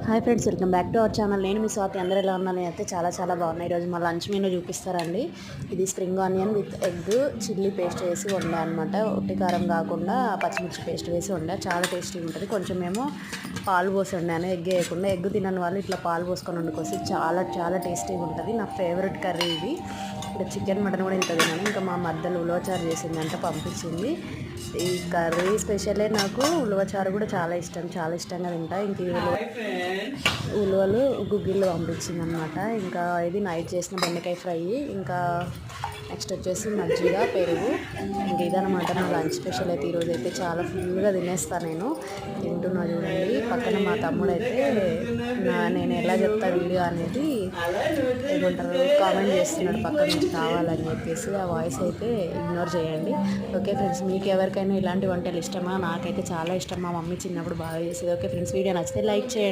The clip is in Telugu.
Hi friends, welcome back to our channel. నేను మీ స్వాతి. అందరూ ఎలా ఉన్నాను? అయితే చాలా బాగున్నాయి. ఈరోజు మా లంచ్ మెనూ చూపిస్తారండి. ఇది spring onion with egg chilli paste వేసి వండా అనమాట. ఒట్టి కారం కాకుండా పచ్చిమిర్చి పేస్ట్ వేసి వండా. చాలా టేస్టీగా ఉంటుంది. కొంచెం ఏమో పాలు పోసి వండాను, ఎగ్ వేయకుండా. ఎగ్ తినని వాళ్ళు ఇట్లా పాలు పోసుకొని వండుకోసి చాలా టేస్టీగా ఉంటుంది. నా ఫేవరెట్ కర్రీ ఇది. ఇంకా చికెన్ మటన్ కూడా ఇంత తిన్నాను. ఇంకా మా మధ్యలో ఉలవచారు చేసిందంటే పంపించింది. ఈ కర్రీ స్పెషలే. నాకు ఉలవచారు కూడా చాలా ఇష్టంగా తింటా. ఇంక ఉలవలు గుగ్గిళ్ళు పంపించింది అనమాట. ఇంకా ఇది నైట్ చేసిన బెండకాయ ఫ్రై. ఇంకా నెక్స్ట్ వచ్చేసి మజ్జిగ, పెరుగు. ఇంక ఇదనమాట నా లంచ్ స్పెషల్. అయితే ఈరోజు అయితే చాలా ఫుల్గా తినేస్తాను. నేను తింటున్నా చూడండి. పక్కన మా తమ్ముడు అయితే నేను ఎలా చెప్తా వీడియో అనేది ఏమంటారు కామెంట్ చేస్తున్నాడు పక్కన నుంచి కావాలని చెప్పేసి. ఆ వాయిస్ అయితే ఇగ్నోర్ చేయండి. ఓకే ఫ్రెండ్స్, మీకు ఎవరికైనా ఇలాంటి వంటలు ఇష్టమా? నాకైతే చాలా ఇష్టం. మా మమ్మీ చిన్నప్పుడు బాగా చేసేది. ఓకే ఫ్రెండ్స్, వీడియో నచ్చితే లైక్ చేయండి.